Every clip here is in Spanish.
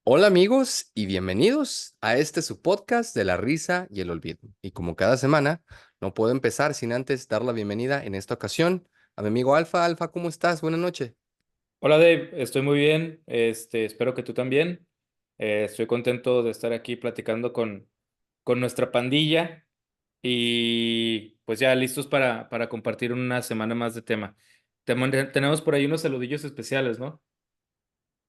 Hola amigos y bienvenidos a este su podcast de la risa y el olvido. Y como cada semana, no puedo empezar sin antes dar la bienvenida en esta ocasión a mi amigo Alfa. Alfa, ¿cómo estás? Buenas noches. Hola Dave, estoy muy bien, espero que tú también. Estoy contento de estar aquí platicando con nuestra pandilla y pues ya listos para compartir una semana más de tema. Tenemos por ahí unos saludillos especiales, ¿no?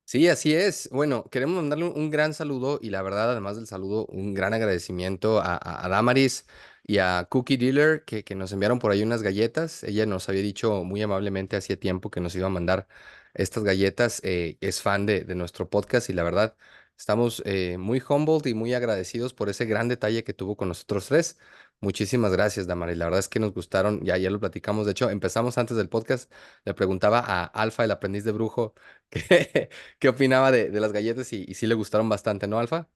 Sí, así es. Bueno, queremos mandarle un gran saludo y la verdad, además del saludo, un gran agradecimiento a Damaris y a Cookie Dealer que nos enviaron por ahí unas galletas. Ella nos había dicho muy amablemente hacía tiempo que nos iba a mandar estas galletas. Es fan de nuestro podcast y la verdad, estamos muy humbled y muy agradecidos por ese gran detalle que tuvo con nosotros tres. Muchísimas gracias, Damaris. La verdad es que nos gustaron, ya lo platicamos. De hecho, empezamos antes del podcast. Le preguntaba a Alfa, el aprendiz de brujo, que qué opinaba de las galletas y sí le gustaron bastante, ¿no, Alfa?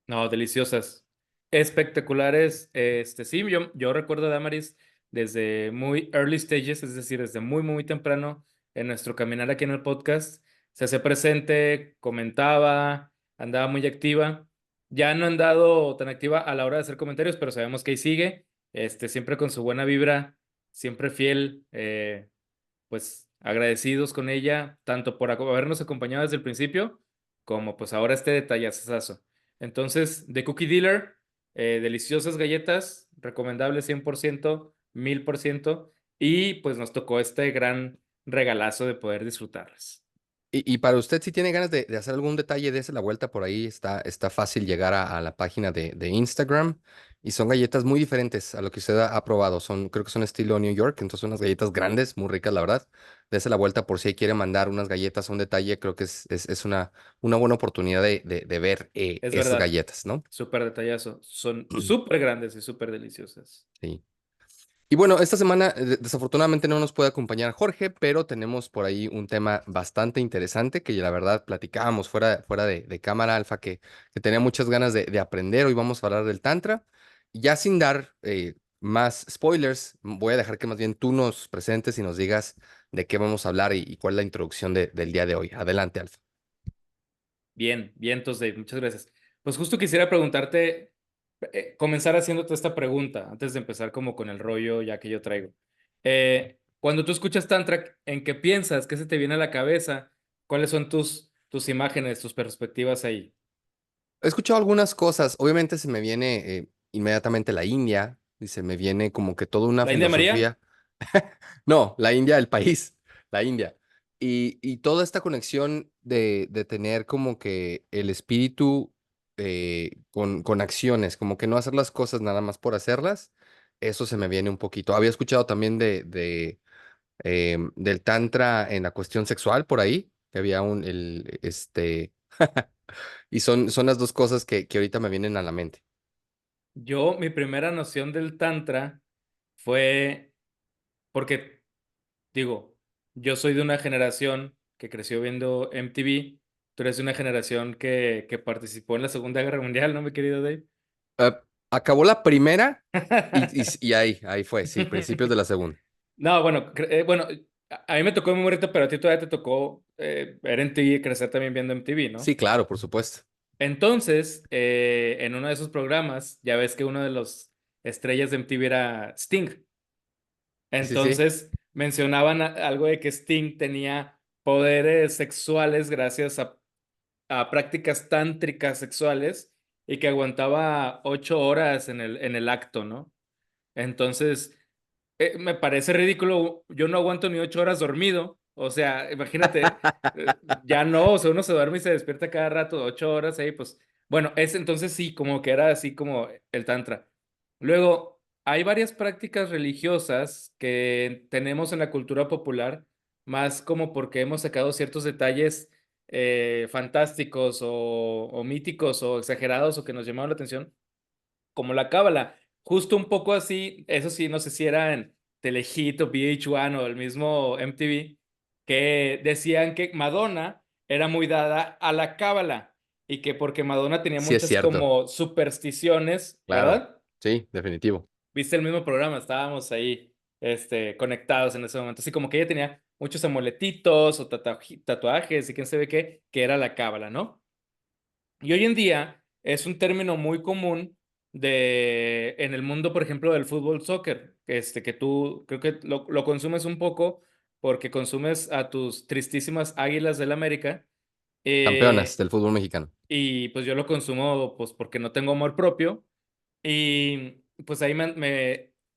No, deliciosas, espectaculares. Sí, yo recuerdo a Damaris desde muy early stages, es decir, desde muy, muy temprano en nuestro caminar aquí en el podcast. Se hacía presente, comentaba, andaba muy activa. Ya no ha andado tan activa a la hora de hacer comentarios, pero sabemos que ahí sigue, siempre con su buena vibra, siempre fiel, pues agradecidos con ella, tanto por habernos acompañado desde el principio, como pues ahora este detallazo. Entonces, The Cookie Dealer, deliciosas galletas, recomendables 100%, 1000%, y pues nos tocó este gran regalazo de poder disfrutarlas. Y para usted, si tiene ganas de hacer algún detalle, dése la vuelta por ahí. Está fácil llegar a la página de Instagram. Y son galletas muy diferentes a lo que usted ha probado. Creo que son estilo New York, entonces unas galletas grandes, muy ricas, la verdad. Dése la vuelta por si ahí quiere mandar unas galletas a un detalle. Creo que es una buena oportunidad de ver Es esas verdad, galletas, ¿no? súper detallazo. Son súper grandes y súper deliciosas. Sí. Y bueno, esta semana desafortunadamente no nos puede acompañar Jorge, pero tenemos por ahí un tema bastante interesante que la verdad platicábamos fuera de cámara alfa que tenía muchas ganas de aprender. Hoy vamos a hablar del Tantra. Y ya sin dar más spoilers, voy a dejar que más bien tú nos presentes y nos digas de qué vamos a hablar y cuál es la introducción del día de hoy. Adelante, Alfa. Bien, bien, entonces, Dave, muchas gracias. Pues justo quisiera preguntarte, comenzar haciéndote esta pregunta, antes de empezar como con el rollo ya que yo traigo. Cuando tú escuchas Tantra, ¿en qué piensas? ¿Qué se te viene a la cabeza? ¿Cuáles son tus imágenes, tus perspectivas ahí? He escuchado algunas cosas, obviamente se me viene inmediatamente la India y se me viene como que toda una ¿La India María? filosofía. No, la India, el país, la India. Y toda esta conexión de tener como que el espíritu con acciones, como que no hacer las cosas nada más por hacerlas, eso se me viene un poquito. Había escuchado también del tantra en la cuestión sexual por ahí, que había y son las dos cosas que ahorita me vienen a la mente. Mi primera noción del Tantra fue porque, digo, yo soy de una generación que creció viendo MTV. Tú eres de una generación que participó en la Segunda Guerra Mundial, ¿no, mi querido Dave? Eh, Acabó la primera y ahí fue, sí, principios de la segunda. No, bueno, bueno, a mí me tocó muy bonito, pero a ti todavía te tocó ver MTV y crecer también viendo MTV, Sí, ¿no? claro, por supuesto. Entonces, en uno de esos programas, ya ves que uno de los estrellas de MTV era Sting. Sí, sí, sí. Entonces, mencionaban algo de que Sting tenía poderes sexuales gracias a prácticas tántricas sexuales y que aguantaba 8 horas en el acto, ¿no? Entonces, me parece ridículo. Yo no aguanto ni 8 horas dormido. O sea, imagínate, ya no, o sea, uno se duerme y se despierta cada rato, 8 horas ahí, pues, bueno, es entonces sí, como que era así como el tantra. Luego, hay varias prácticas religiosas que tenemos en la cultura popular, más como porque hemos sacado ciertos detalles fantásticos o míticos o exagerados o que nos llamaron la atención como la cábala. Justo un poco así, eso sí, no sé si era en Telehit o VH1 o el mismo MTV, que decían que Madonna era muy dada a la cábala y que porque Madonna tenía Sí, es muchas cierto. como supersticiones, Claro. ¿verdad? Sí, definitivo. Viste el mismo programa, estábamos ahí conectados en ese momento. Así como que ella tenía muchos amuletitos o tatuajes y quién sabe qué, que era la cábala, ¿no? Y hoy en día es un término muy común en el mundo, por ejemplo, del fútbol soccer, que tú creo que lo consumes un poco porque consumes a tus tristísimas Águilas del América. Campeonas eh, del fútbol mexicano. y pues yo lo consumo pues porque no tengo amor propio. Y pues ahí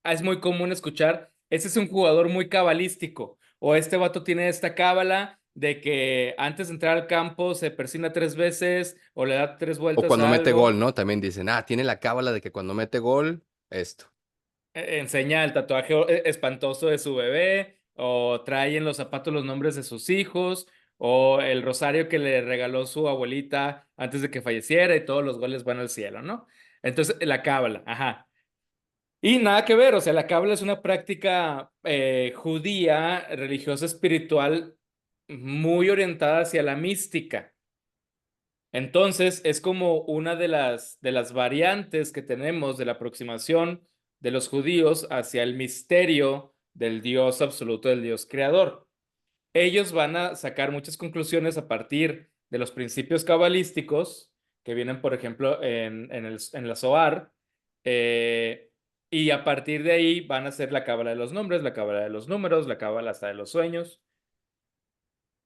es muy común escuchar, ese es un jugador muy cabalístico, o este vato tiene esta cábala de que antes de entrar al campo se persina 3 veces o le da 3 O vueltas cuando a mete gol, algo, ¿no? También dicen, tiene la cábala de que cuando mete gol, esto. enseña el tatuaje espantoso de su bebé, o trae en los zapatos los nombres de sus hijos, o el rosario que le regaló su abuelita antes de que falleciera y todos los goles van al cielo, ¿no? Entonces, la cábala, ajá. Y nada que ver, o sea, la cábala es una práctica judía, religiosa, espiritual, muy orientada hacia la mística. Entonces, es como una de las variantes que tenemos de la aproximación de los judíos hacia el misterio del Dios absoluto, del Dios creador. Ellos van a sacar muchas conclusiones a partir de los principios cabalísticos que vienen, por ejemplo, en la Zohar, eh, y a partir de ahí van a hacer la cábala de los nombres, la cábala de los números, la cábala hasta de los sueños.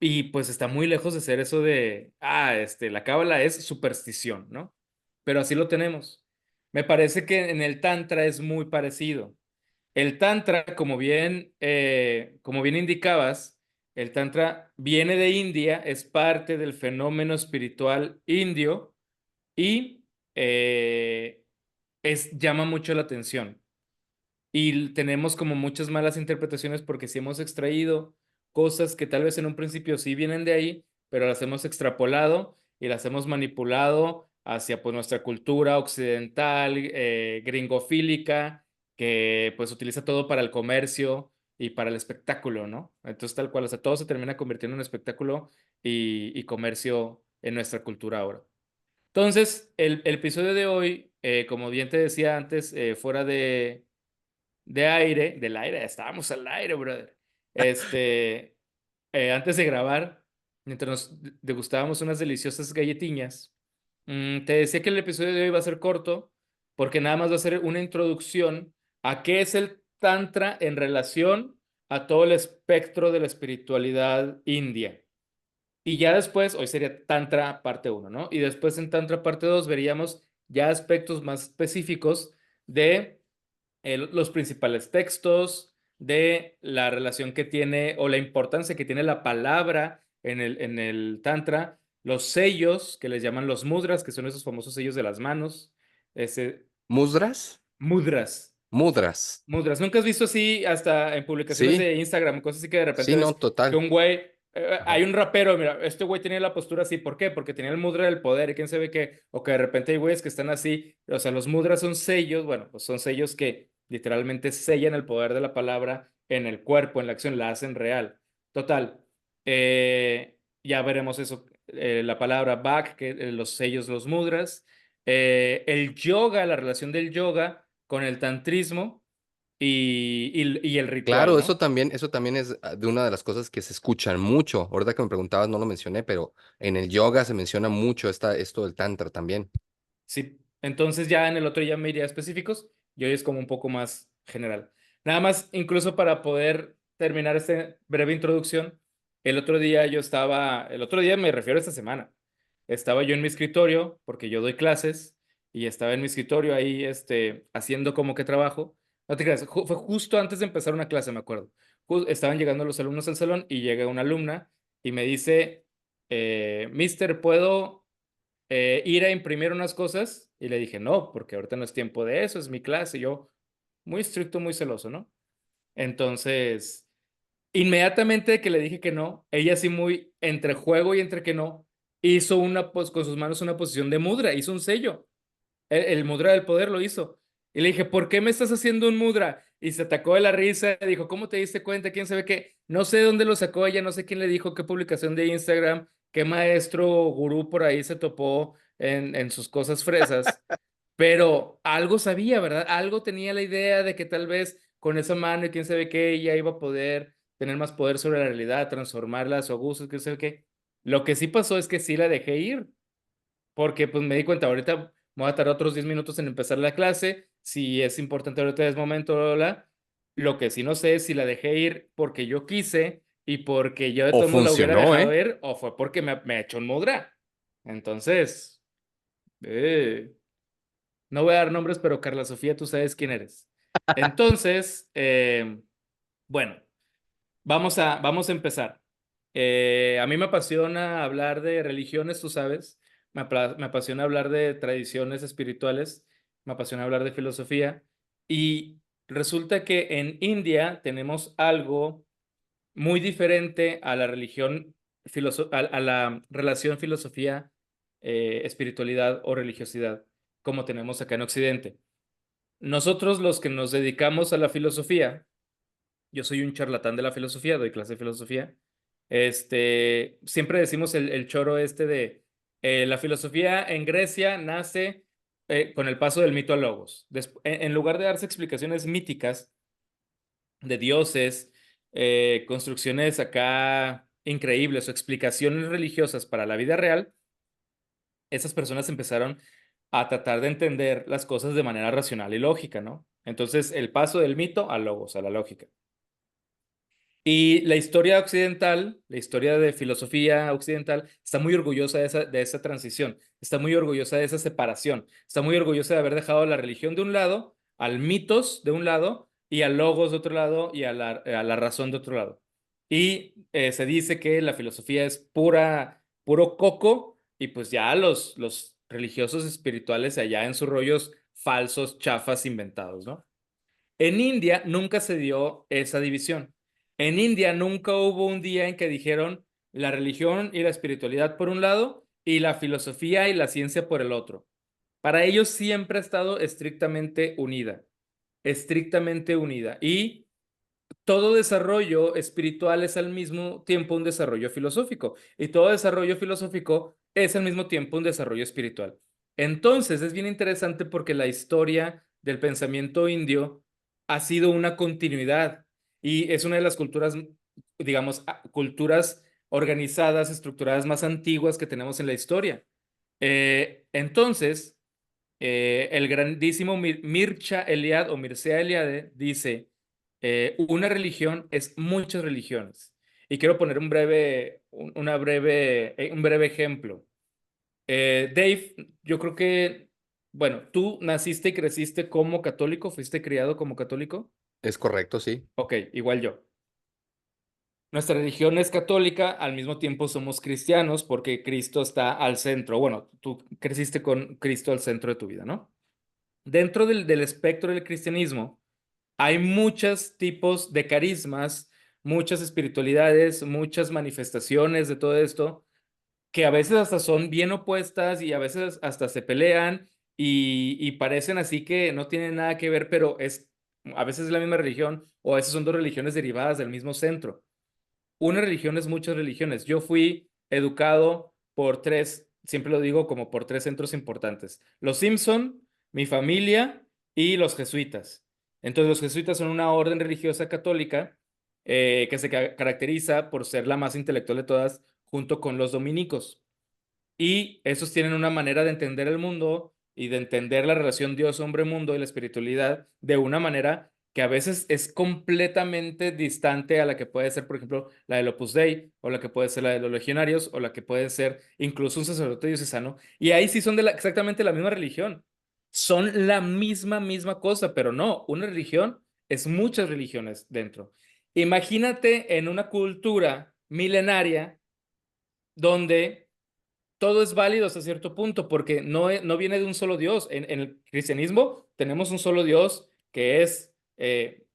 Y pues está muy lejos de ser eso de, la cábala es superstición, ¿no? Pero así lo tenemos. Me parece que en el Tantra es muy parecido. El Tantra, como bien indicabas, el Tantra viene de India, es parte del fenómeno espiritual indio y llama mucho la atención. Y tenemos como muchas malas interpretaciones porque si hemos extraído cosas que tal vez en un principio sí vienen de ahí, pero las hemos extrapolado y las hemos manipulado hacia pues nuestra cultura occidental, gringofílica, que pues utiliza todo para el comercio y para el espectáculo, ¿no? Entonces tal cual, o sea, todo se termina convirtiendo en espectáculo y comercio en nuestra cultura ahora. Entonces, el episodio de hoy, como bien te decía antes, fuera del aire, estábamos al aire, brother. Este, Antes de grabar, mientras nos degustábamos unas deliciosas galletiñas, te decía que el episodio de hoy va a ser corto, porque nada más va a ser una introducción a qué es el Tantra en relación a todo el espectro de la espiritualidad india. Y ya después, hoy sería Tantra parte uno, ¿no? Y después en Tantra parte 2 veríamos ya aspectos más específicos de los principales textos, de la relación que tiene o la importancia que tiene la palabra en el Tantra, los sellos que les llaman los mudras, que son esos famosos sellos de las manos, ese, ¿Musdras? mudras. Mudras. Mudras. ¿Nunca has visto así hasta en publicaciones Sí, de Instagram, cosas así que de repente sí, no, ves que total. un güey, hay Ajá. un rapero, mira, este güey tenía la postura así, ¿por qué? Porque tenía el mudra del poder y quién sabe qué, o que de repente hay güeyes que están así, o sea, los mudras son sellos, bueno, pues son sellos que literalmente sellan el poder de la palabra en el cuerpo, en la acción, la hacen real. Total, ya veremos eso, la palabra Bak, que los sellos, los mudras, el yoga, la relación del yoga con el tantrismo y el ritual, Claro, ¿no? eso también es de una de las cosas que se escuchan mucho. Ahorita que me preguntabas no lo mencioné, pero en el yoga se menciona mucho esto del tantra también. Sí. Entonces ya en el otro ya me iría a específicos y hoy es como un poco más general. Nada más, incluso para poder terminar esta breve introducción, el otro día me refiero a esta semana, estaba yo en mi escritorio, porque yo doy clases, y estaba en mi escritorio ahí, haciendo como que trabajo. No te creas, fue justo antes de empezar una clase, me acuerdo. Estaban llegando los alumnos al salón y llega una alumna y me dice, Mister, ¿puedo ir a imprimir unas cosas? Y le dije, no, porque ahorita no es tiempo de eso, es mi clase. Y yo, muy estricto, muy celoso, ¿no? Entonces, inmediatamente que le dije que no, ella sí muy entre juego y entre que no, hizo con sus manos una posición de mudra, hizo un sello. El mudra del poder lo hizo. Y le dije, ¿por qué me estás haciendo un mudra? Y se atacó de la risa y dijo, ¿cómo te diste cuenta? ¿Quién sabe qué? No sé dónde lo sacó ella, no sé quién le dijo, qué publicación de Instagram, qué maestro o gurú por ahí se topó en sus cosas fresas. Pero algo sabía, ¿verdad? Algo tenía la idea de que tal vez con esa mano y quién sabe qué, ella iba a poder tener más poder sobre la realidad, transformarla a su gusto, quién sabe qué. Lo que sí pasó es que sí la dejé ir. porque pues me di cuenta, ahorita me voy a tardar otros 10 minutos en empezar la clase, si es importante ahorita es momento, bla, bla, bla. Lo que sí no sé es si la dejé ir porque yo quise y porque yo de O todos modos la hubiera funcionó, dejado ¿eh? ir, o fue porque me echó un mudra. Entonces, eh, no voy a dar nombres, pero Carla Sofía, tú sabes quién eres. Entonces, bueno, vamos a empezar. A mí me apasiona hablar de religiones, tú sabes. Me apasiona hablar de tradiciones espirituales. Me apasiona hablar de filosofía. Y resulta que en India tenemos algo muy diferente a la religión, a la relación filosofía, espiritualidad o religiosidad, como tenemos acá en Occidente. Nosotros los que nos dedicamos a la filosofía, yo soy un charlatán de la filosofía, doy clase de filosofía. Siempre decimos el choro este de la filosofía en Grecia nace con el paso del mito a logos. En lugar de darse explicaciones míticas de dioses, construcciones acá increíbles o explicaciones religiosas para la vida real, esas personas empezaron a tratar de entender las cosas de manera racional y lógica, ¿no? Entonces, el paso del mito al logos, a la lógica. Y la historia occidental, la historia de filosofía occidental, está muy orgullosa de esa transición, está muy orgullosa de esa separación, está muy orgullosa de haber dejado la religión de un lado, al mitos de un lado, y al logos de otro lado, y a la razón de otro lado. Y se dice que la filosofía es puro coco, y pues ya los religiosos espirituales allá en sus rollos falsos, chafas, inventados, ¿no? En India nunca se dio esa división. En India nunca hubo un día en que dijeron la religión y la espiritualidad por un lado y la filosofía y la ciencia por el otro. Para ellos siempre ha estado estrictamente unida, estrictamente unida. Y todo desarrollo espiritual es al mismo tiempo un desarrollo filosófico y todo desarrollo filosófico es al mismo tiempo un desarrollo espiritual. Entonces es bien interesante porque la historia del pensamiento indio ha sido una continuidad y es una de las culturas, digamos, culturas organizadas, estructuradas más antiguas que tenemos en la historia. Entonces, el grandísimo Mircea Eliade o Mircea Eliade dice, una religión es muchas religiones. Y quiero poner un breve ejemplo. Dave, yo creo que, bueno, tú naciste y creciste como católico, fuiste criado como católico. Es correcto, sí. Ok, igual yo. Nuestra religión es católica, al mismo tiempo somos cristianos porque Cristo está al centro. Bueno, tú creciste con Cristo al centro de tu vida, ¿no? Dentro del espectro del cristianismo hay muchos tipos de carismas, muchas espiritualidades, muchas manifestaciones de todo esto, que a veces hasta son bien opuestas y a veces hasta se pelean y parecen así que no tienen nada que ver, pero a veces es la misma religión o a veces son dos religiones derivadas del mismo centro. Una religión es muchas religiones. Yo fui educado por tres, siempre lo digo como por tres centros importantes. Los Simpson, mi familia y los jesuitas. Entonces los jesuitas son una orden religiosa católica que se caracteriza por ser la más intelectual de todas junto con los dominicos. Y esos tienen una manera de entender el mundo y de entender la relación Dios-hombre-mundo y la espiritualidad de una manera que a veces es completamente distante a la que puede ser, por ejemplo, la del Opus Dei, o la que puede ser la de los legionarios, o la que puede ser incluso un sacerdote diocesano. Y ahí sí son exactamente la misma religión. Son la misma cosa, pero no, una religión es muchas religiones dentro. Imagínate en una cultura milenaria donde todo es válido hasta cierto punto porque no viene de un solo Dios. En el cristianismo tenemos un solo Dios que es,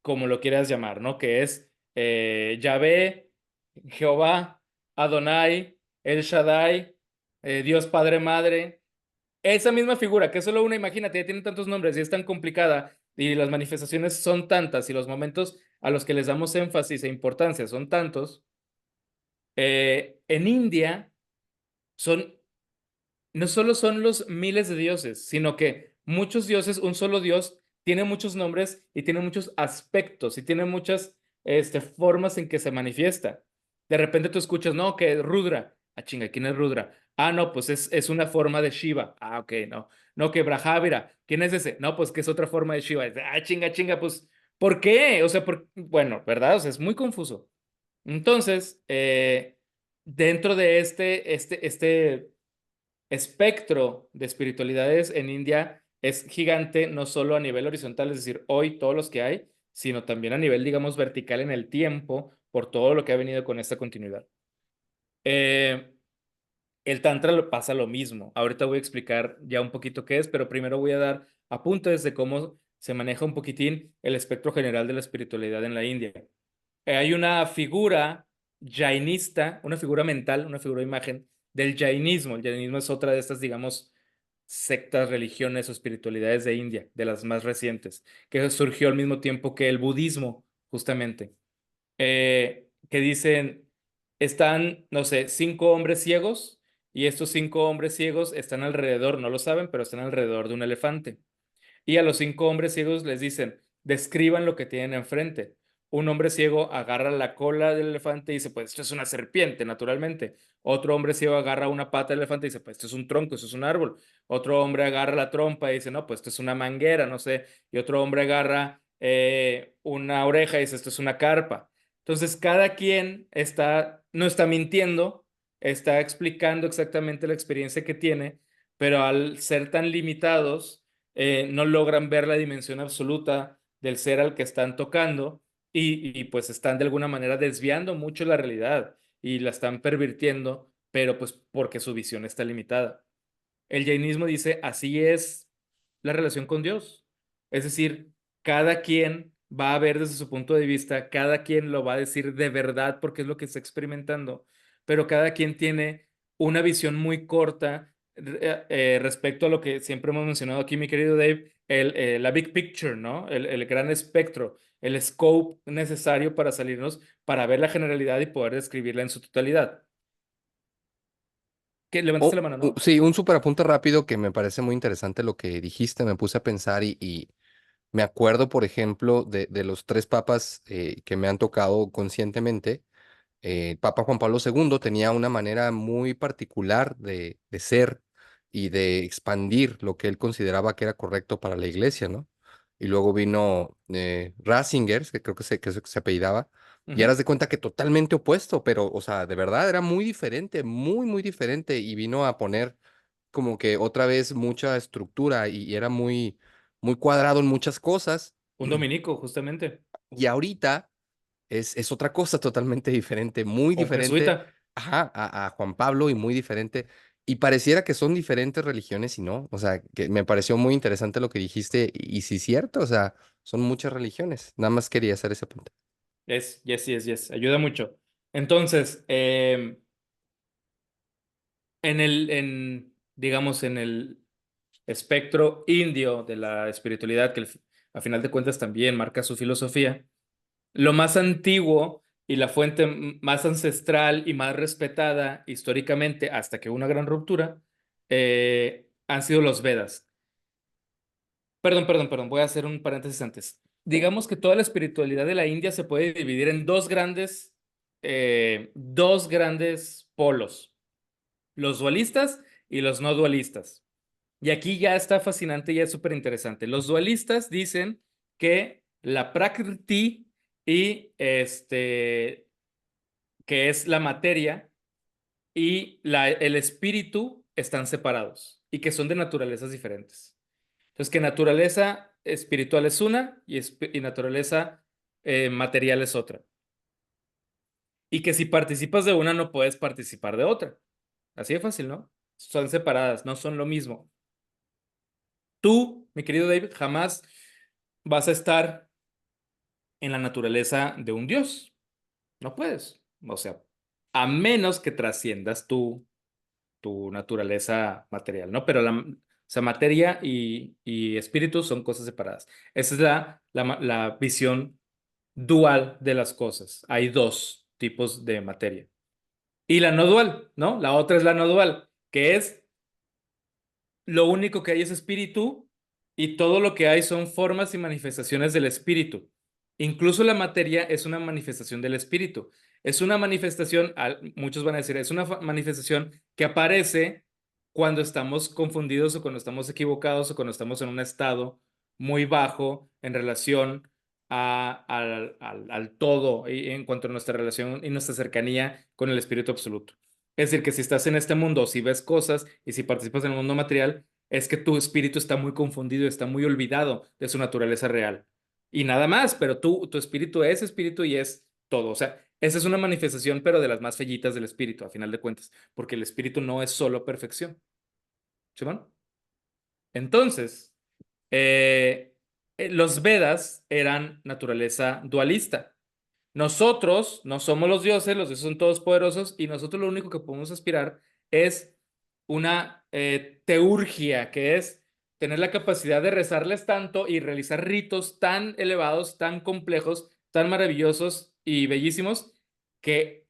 como lo quieras llamar, ¿no? Que es Yahvé, Jehová, Adonai, El Shaddai, Dios Padre Madre. Esa misma figura, que es solo una, imagínate, ya tiene tantos nombres y es tan complicada y las manifestaciones son tantas y los momentos a los que les damos énfasis e importancia son tantos. En India son no solo son los miles de dioses, sino que muchos dioses, un solo dios, tiene muchos nombres y tiene muchos aspectos y tiene muchas formas en que se manifiesta. De repente tú escuchas, no, que Rudra. Ah, chinga, ¿quién es Rudra? Ah, no, pues es una forma de Shiva. Ah, ok, no. No, que Brahávira. ¿Quién es ese? No, pues que es otra forma de Shiva. Ah, chinga, chinga, pues, ¿por qué? O sea, bueno, ¿verdad? O sea, es muy confuso. Entonces, dentro de este espectro de espiritualidades en India es gigante, no solo a nivel horizontal, es decir, hoy todos los que hay, sino también a nivel, digamos, vertical en el tiempo, por todo lo que ha venido con esta continuidad. Eh, el Tantra pasa lo mismo. Ahorita voy a explicar ya un poquito qué es, pero primero voy a dar apuntes de cómo se maneja un poquitín el espectro general de la espiritualidad en la India. Hay una figura jainista, una figura mental, una figura de imagen del jainismo. El jainismo es otra de estas, digamos, sectas, religiones o espiritualidades de India, de las más recientes, que surgió al mismo tiempo que el budismo, justamente. Que dicen, están, no sé, 5 hombres ciegos y estos 5 hombres ciegos están alrededor, no lo saben, pero están alrededor de un elefante. Y a los 5 hombres ciegos les dicen, describan lo que tienen enfrente. Un hombre ciego agarra la cola del elefante y dice, pues esto es una serpiente, naturalmente. Otro hombre ciego agarra una pata del elefante y dice, pues esto es un tronco, esto es un árbol. Otro hombre agarra la trompa y dice, no, pues esto es una manguera, no sé. Y otro hombre agarra una oreja y dice, esto es una carpa. Entonces, cada quien no está mintiendo, está explicando exactamente la experiencia que tiene, pero al ser tan limitados no logran ver la dimensión absoluta del ser al que están tocando pues están de alguna manera desviando mucho la realidad y la están pervirtiendo, pero pues porque su visión está limitada. El jainismo dice, así es la relación con Dios. Es decir, cada quien va a ver desde su punto de vista, cada quien lo va a decir de verdad porque es lo que está experimentando, pero cada quien tiene una visión muy corta respecto a lo que siempre hemos mencionado aquí, mi querido Dave, la big picture, ¿no? El gran espectro, el scope necesario para salirnos, para ver la generalidad y poder describirla en su totalidad. ¿Qué? Levantaste la mano, ¿no? Sí, un súper apunte rápido que me parece muy interesante lo que dijiste, me puse a pensar y me acuerdo, por ejemplo, de los tres papas que me han tocado conscientemente. Papa Juan Pablo II tenía una manera muy particular de ser y de expandir lo que él consideraba que era correcto para la iglesia, ¿no? Y luego vino Ratzinger, que creo que se apellidaba, y Ujú. eras de cuenta que totalmente opuesto, pero, o sea, de verdad era muy diferente, muy, muy diferente, y vino a poner como que otra vez mucha estructura y era muy, muy cuadrado en muchas cosas. Un dominico, justamente. Y ahorita es otra cosa totalmente diferente, muy Un diferente, jesuita. ajá, a Juan Pablo y muy diferente. Y pareciera que son diferentes religiones y no. O sea, que me pareció muy interesante lo que dijiste y sí es cierto, o sea, son muchas religiones. Nada más quería hacer ese punto. Yes. Ayuda mucho. Entonces, digamos, en el espectro indio de la espiritualidad, que a final de cuentas también marca su filosofía, lo más antiguo y la fuente más ancestral y más respetada históricamente, hasta que hubo una gran ruptura, han sido los Vedas. Perdón, voy a hacer un paréntesis antes. Digamos que toda la espiritualidad de la India se puede dividir en dos grandes polos, los dualistas y los no dualistas. Y aquí ya está fascinante, ya es súper interesante. Los dualistas dicen que la prakriti y que es la materia y el espíritu están separados y que son de naturalezas diferentes. Entonces, que naturaleza espiritual es una y naturaleza material es otra. Y que si participas de una, no puedes participar de otra. Así de fácil, ¿no? Son separadas, no son lo mismo. Tú, mi querido David, jamás vas a estar en la naturaleza de un Dios. No puedes. O sea, a menos que trasciendas tu naturaleza material, ¿no? Pero o sea, materia y espíritu son cosas separadas. Esa es la visión dual de las cosas. Hay dos tipos de materia. Y la no dual, ¿no? La otra es la no dual, que es lo único que hay es espíritu y todo lo que hay son formas y manifestaciones del espíritu. Incluso la materia es una manifestación del espíritu. Es una manifestación, muchos van a decir, es una manifestación que aparece cuando estamos confundidos o cuando estamos equivocados o cuando estamos en un estado muy bajo en relación al todo y en cuanto a nuestra relación y nuestra cercanía con el espíritu absoluto. Es decir, que si estás en este mundo, si ves cosas y si participas en el mundo material, es que tu espíritu está muy confundido, está muy olvidado de su naturaleza real. Y nada más, pero tu espíritu es espíritu y es todo. O sea, esa es una manifestación, pero de las más fellitas del espíritu, a final de cuentas, porque el espíritu no es solo perfección. ¿Sí, bueno? Entonces, los Vedas eran naturaleza dualista. Nosotros no somos los dioses son todos poderosos y nosotros lo único que podemos aspirar es una teurgia, que es tener la capacidad de rezarles tanto y realizar ritos tan elevados, tan complejos, tan maravillosos y bellísimos que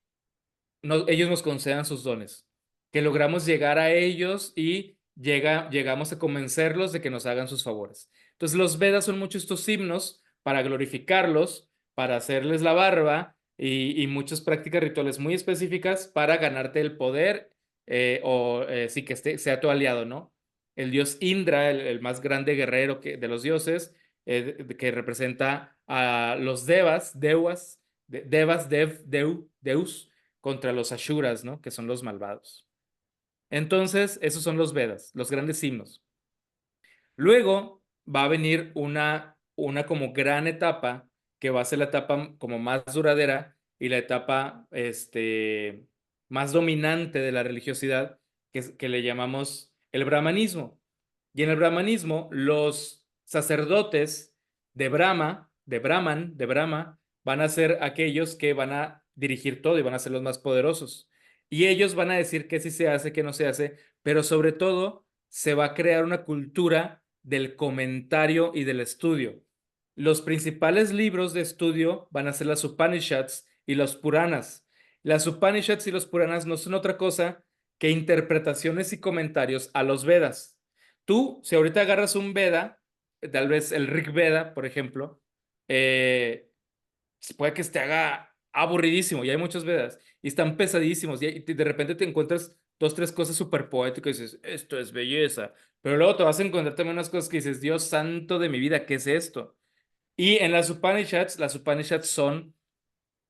ellos nos concedan sus dones, que logramos llegar a ellos y llegamos a convencerlos de que nos hagan sus favores. Entonces los Vedas son muchos estos himnos para glorificarlos, para hacerles la barba y muchas prácticas rituales muy específicas para ganarte el poder sí que sea tu aliado, ¿no? El dios Indra, el más grande guerrero de los dioses, que representa a los Deus, contra los Ashuras, ¿no? Que son los malvados. Entonces, esos son los Vedas, los grandes himnos. Luego va a venir una como gran etapa, que va a ser la etapa como más duradera y la etapa más dominante de la religiosidad, que le llamamos el brahmanismo. Y en el brahmanismo, los sacerdotes de Brahma, van a ser aquellos que van a dirigir todo y van a ser los más poderosos. Y ellos van a decir qué sí se hace, qué no se hace, pero sobre todo se va a crear una cultura del comentario y del estudio. Los principales libros de estudio van a ser las Upanishads y los Puranas. Las Upanishads y los Puranas no son otra cosa que interpretaciones y comentarios a los Vedas. Tú, si ahorita agarras un Veda, tal vez el Rig Veda, por ejemplo, eh, puede que se te haga aburridísimo, y hay muchos Vedas, y están pesadísimos, y de repente te encuentras dos, tres cosas súper poéticas y dices, esto es belleza, pero luego te vas a encontrar también unas cosas que dices, Dios santo de mi vida, ¿qué es esto? Y en las Upanishads son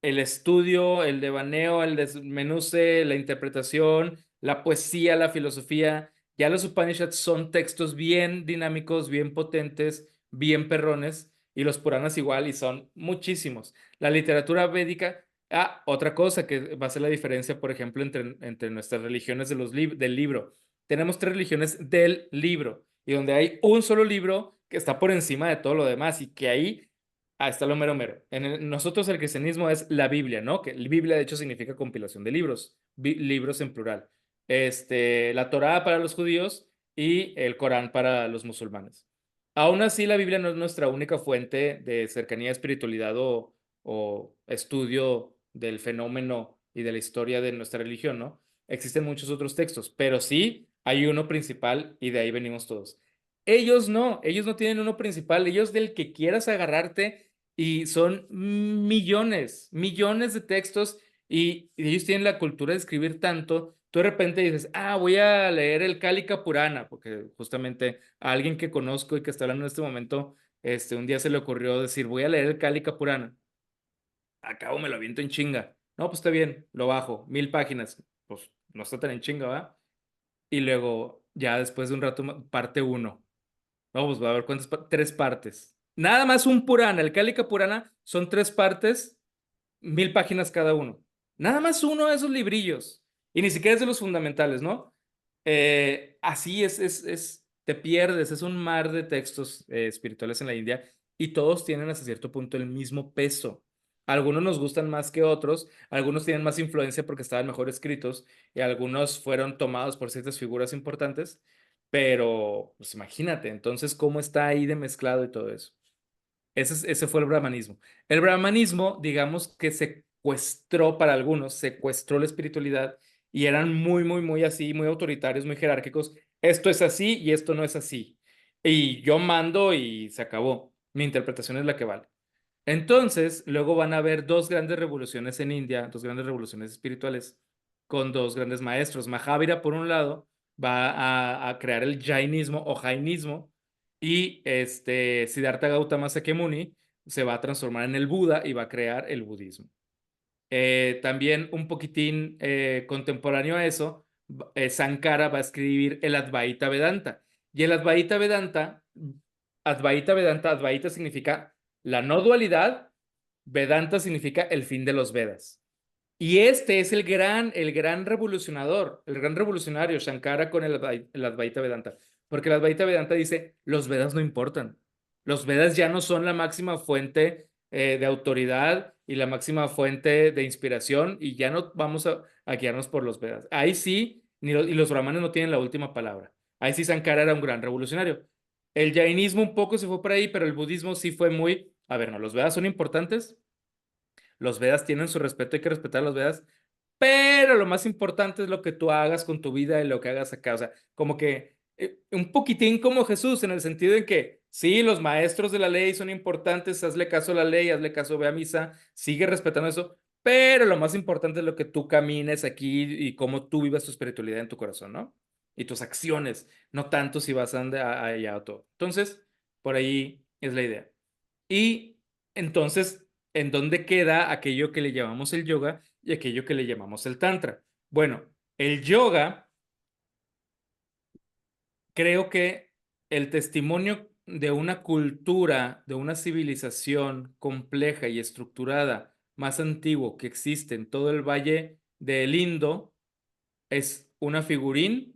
el estudio, el devaneo, el desmenuce, la interpretación, la poesía, la filosofía. Ya los Upanishads son textos bien dinámicos, bien potentes, bien perrones, y los Puranas igual, y son muchísimos. La literatura védica, otra cosa que va a ser la diferencia, por ejemplo, entre nuestras religiones del libro. Tenemos tres religiones del libro, y donde hay un solo libro que está por encima de todo lo demás, y que ahí está lo mero mero. Nosotros el cristianismo es la Biblia, ¿no? Que la Biblia de hecho significa compilación de libros, libros en plural. La Torá para los judíos y el Corán para los musulmanes. Aún así, la Biblia no es nuestra única fuente de cercanía, espiritualidad o estudio del fenómeno y de la historia de nuestra religión, ¿no? Existen muchos otros textos, pero sí hay uno principal y de ahí venimos todos. Ellos no tienen uno principal, ellos del que quieras agarrarte y son millones, millones de textos y ellos tienen la cultura de escribir tanto. Tú de repente dices, voy a leer el Kalika Purana, porque justamente a alguien que conozco y que está hablando en este momento, un día se le ocurrió decir, voy a leer el Kalika Purana. Acabo, me lo aviento en chinga. No, pues está bien, lo bajo, 1000 páginas. Pues no está tan en chinga, ¿va? Y luego, ya después de un rato, parte uno. No, pues va a ver cuántas, tres partes. Nada más un Purana, el Kalika Purana son tres partes, 1000 páginas cada uno. Nada más uno de esos librillos. Y ni siquiera es de los fundamentales, ¿no? Así te pierdes, es un mar de textos espirituales en la India y todos tienen hasta cierto punto el mismo peso. Algunos nos gustan más que otros, algunos tienen más influencia porque estaban mejor escritos y algunos fueron tomados por ciertas figuras importantes, pero pues imagínate, entonces cómo está ahí de mezclado y todo eso. Ese fue el brahmanismo. El brahmanismo, digamos que secuestró para algunos, secuestró la espiritualidad y eran muy, muy, muy así, muy autoritarios, muy jerárquicos. Esto es así y esto no es así. Y yo mando y se acabó. Mi interpretación es la que vale. Entonces, luego van a haber dos grandes revoluciones en India, dos grandes revoluciones espirituales, con dos grandes maestros. Mahavira, por un lado, va a crear el Jainismo o Jainismo, y Siddhartha Gautama Sakyamuni se va a transformar en el Buda y va a crear el budismo. También un poquitín contemporáneo a eso, Sankara va a escribir el Advaita Vedanta. Y el Advaita Vedanta, Advaita significa la no dualidad, Vedanta significa el fin de los Vedas. Y este es el gran revolucionador, el gran revolucionario, Shankara con el Advaita Vedanta. Porque el Advaita Vedanta dice, los Vedas no importan. Los Vedas ya no son la máxima fuente de autoridad y la máxima fuente de inspiración, y ya no vamos a guiarnos por los Vedas. Ahí sí, y los brahmanes no tienen la última palabra. Ahí sí Sankara era un gran revolucionario. El jainismo un poco se fue por ahí, pero el budismo sí fue muy, a ver, no, los Vedas son importantes, los Vedas tienen su respeto, hay que respetar los Vedas, pero lo más importante es lo que tú hagas con tu vida y lo que hagas acá. O sea, como que un poquitín como Jesús, en el sentido en que sí, los maestros de la ley son importantes, hazle caso a la ley, hazle caso, ve a misa, sigue respetando eso, pero lo más importante es lo que tú camines aquí y cómo tú vivas tu espiritualidad en tu corazón, ¿no? Y tus acciones, no tanto si vas allá o todo. Entonces, por ahí es la idea. Y entonces, ¿en dónde queda aquello que le llamamos el yoga y aquello que le llamamos el tantra? Bueno, el yoga, creo que el testimonio de una cultura, de una civilización compleja y estructurada más antiguo que existe en todo el Valle del Indo, es una figurín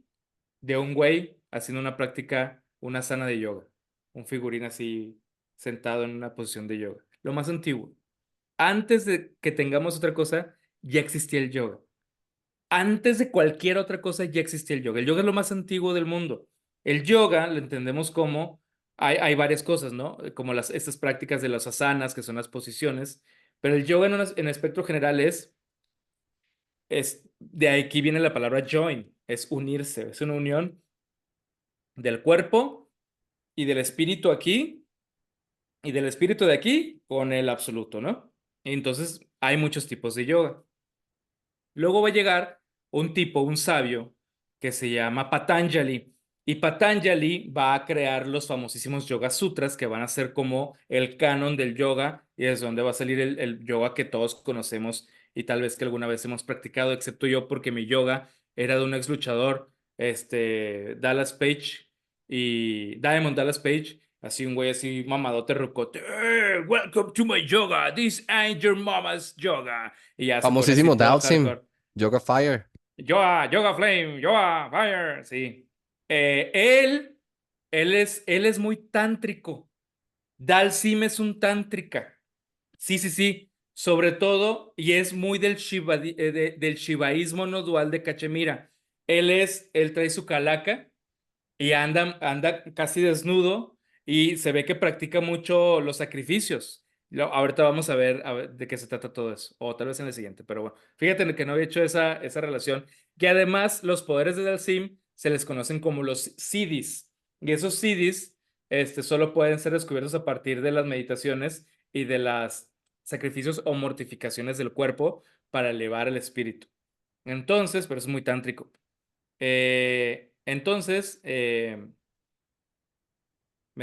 de un güey haciendo una práctica, una asana de yoga. Un figurín así sentado en una posición de yoga. Lo más antiguo. Antes de que tengamos otra cosa, ya existía el yoga. Antes de cualquier otra cosa, ya existía el yoga. El yoga es lo más antiguo del mundo. El yoga lo entendemos como, hay varias cosas, ¿no? Como estas prácticas de las asanas, que son las posiciones, pero el yoga en espectro general de aquí viene la palabra join, es unirse, es una unión del cuerpo y del espíritu aquí, y del espíritu de aquí con el absoluto, ¿no? Entonces, hay muchos tipos de yoga. Luego va a llegar un tipo, un sabio, que se llama Patanjali. Y Patanjali va a crear los famosísimos Yoga Sutras, que van a ser como el canon del yoga, y es donde va a salir el yoga que todos conocemos y tal vez que alguna vez hemos practicado, excepto yo, porque mi yoga era de un ex luchador, Dallas Page, y Diamond Dallas Page, así un güey así mamadote rucote. Welcome to my yoga. This ain't your mama's yoga." Y ya se pone así Famosísimo todo Dalsim, hardcore. Yoga Fire. Yoga, Yoga Flame, Yoga Fire. Sí. Eh, él, él es muy tántrico. Dalsim es un tántrica. Sí, sí, sí. Sobre todo, y es muy del shivaísmo no dual de Cachemira. Él trae su calaca y anda casi desnudo, y se ve que practica mucho los sacrificios. Ahorita vamos a ver de qué se trata todo eso, o tal vez en el siguiente, pero bueno, fíjate que no había hecho esa relación, que además los poderes de Dalsim se les conocen como los siddhis, y esos siddhis solo pueden ser descubiertos a partir de las meditaciones y de los sacrificios o mortificaciones del cuerpo para elevar el espíritu. Entonces, pero es muy tántrico. Me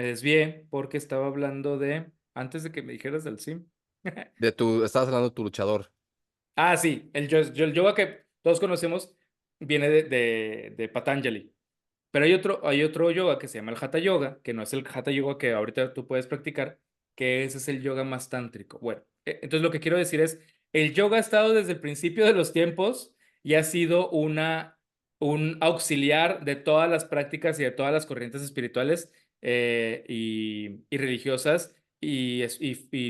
desvié porque estaba hablando antes de que me dijeras del sim. Estabas hablando de tu luchador. Ah, sí, el yoga que todos conocemos viene de Patanjali. Pero hay otro yoga que se llama el Hatha Yoga, que no es el Hatha Yoga que ahorita tú puedes practicar, que ese es el yoga más tántrico. Bueno, entonces lo que quiero decir es, el yoga ha estado desde el principio de los tiempos y ha sido un auxiliar de todas las prácticas y de todas las corrientes espirituales y religiosas y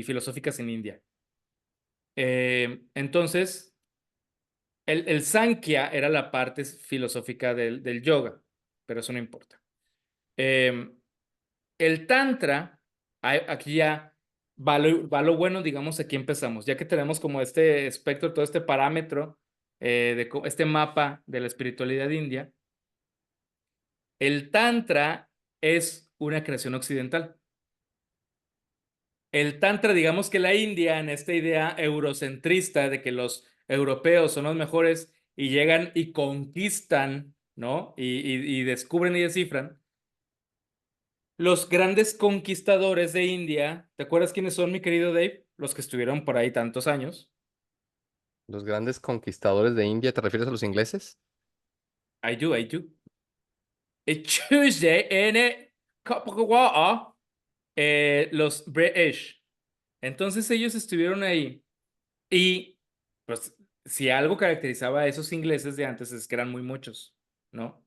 filosóficas en India. Entonces, el Sankhya era la parte filosófica del yoga, pero eso no importa. Eh, el Tantra, aquí ya va lo bueno, digamos, aquí empezamos, ya que tenemos como este espectro, todo este parámetro, este mapa de la espiritualidad india. El Tantra es una creación occidental. El Tantra, digamos que la India, en esta idea eurocentrista de que los europeos son los mejores y llegan y conquistan, ¿no? Y descubren y descifran. Los grandes conquistadores de India, ¿te acuerdas quiénes son, mi querido Dave? Los que estuvieron por ahí tantos años. Los grandes conquistadores de India, ¿te refieres a los ingleses? I do, I do. It's Tuesday in a cup of water. Los British. Entonces ellos estuvieron ahí y pues si algo caracterizaba a esos ingleses de antes es que eran muy muchos, ¿no?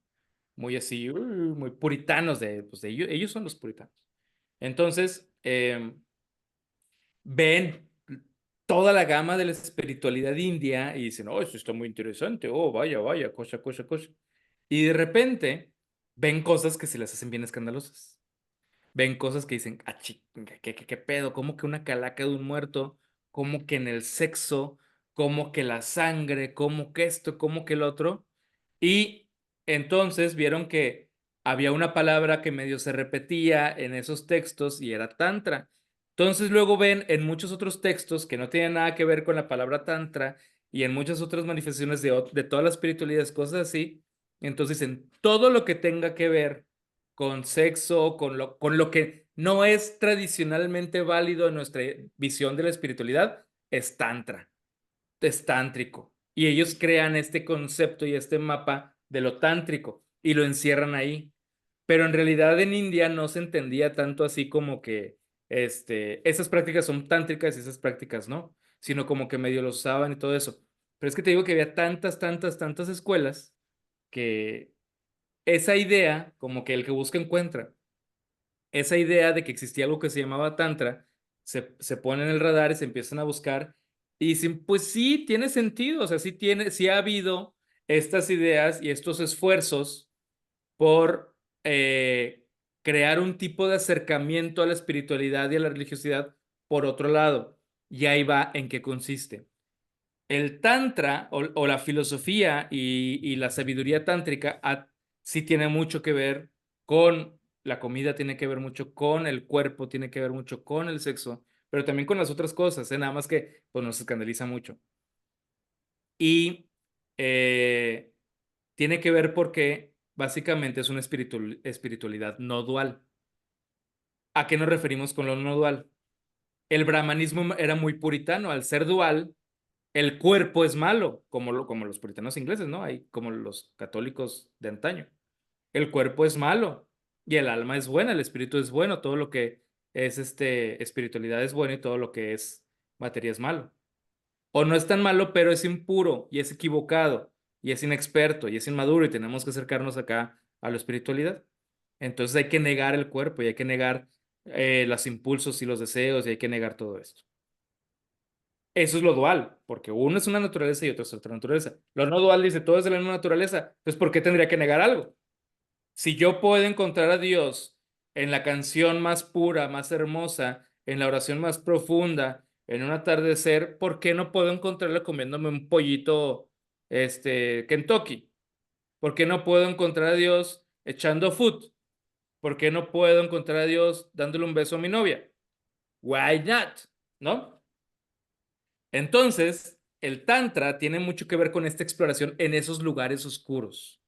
Muy así, muy puritanos pues de ellos son los puritanos. Entonces, ven toda la gama de la espiritualidad india y dicen, oh, esto está muy interesante, oh, vaya, vaya, cosa, cosa, cosa. Y de repente ven cosas que se les hacen bien escandalosas. Ven cosas que dicen, ah, ¿qué pedo? ¿Cómo que una calaca de un muerto? ¿Cómo que en el sexo? ¿Cómo que la sangre? ¿Cómo que esto? ¿Cómo que el otro? Y entonces vieron que había una palabra que medio se repetía en esos textos y era tantra. Entonces luego ven en muchos otros textos que no tienen nada que ver con la palabra tantra y en muchas otras manifestaciones de todas las espiritualidades, cosas así. Entonces en todo lo que tenga que ver con sexo, con lo que no es tradicionalmente válido en nuestra visión de la espiritualidad, es tantra, es tántrico. Y ellos crean este concepto y este mapa de lo tántrico y lo encierran ahí. Pero en realidad en India no se entendía tanto así como que esas prácticas son tántricas y esas prácticas no, sino como que medio los usaban y todo eso. Pero es que te digo que había tantas, tantas, tantas escuelas que esa idea, como que el que busca encuentra, esa idea de que existía algo que se llamaba Tantra, se pone en el radar y se empiezan a buscar y dicen, pues sí, tiene sentido, o sea, sí ha habido estas ideas y estos esfuerzos por crear un tipo de acercamiento a la espiritualidad y a la religiosidad por otro lado. Y ahí va en qué consiste. El Tantra o la filosofía y la sabiduría tántrica sí tiene mucho que ver con la comida, tiene que ver mucho con el cuerpo, tiene que ver mucho con el sexo, pero también con las otras cosas, nada más que pues, nos escandaliza mucho. Y eh, tiene que ver porque básicamente es una espiritualidad no dual. ¿A qué nos referimos con lo no dual? El brahmanismo era muy puritano, al ser dual el cuerpo es malo, como los puritanos ingleses, ¿no? Hay como los católicos de antaño. El cuerpo es malo y el alma es buena, el espíritu es bueno, todo lo que es espiritualidad es bueno y todo lo que es materia es malo. O no es tan malo, pero es impuro y es equivocado y es inexperto y es inmaduro y tenemos que acercarnos acá a la espiritualidad. Entonces hay que negar el cuerpo y hay que negar los impulsos y los deseos y hay que negar todo esto. Eso es lo dual, porque uno es una naturaleza y otro es otra naturaleza. Lo no dual dice, todo es de la misma naturaleza, pues ¿por qué tendría que negar algo? Si yo puedo encontrar a Dios en la canción más pura, más hermosa, en la oración más profunda, en un atardecer, ¿por qué no puedo encontrarlo comiéndome un pollito, Kentucky? ¿Por qué no puedo encontrar a Dios echando foot? ¿Por qué no puedo encontrar a Dios dándole un beso a mi novia? Why not? ¿No? Entonces, el Tantra tiene mucho que ver con esta exploración en esos lugares oscuros.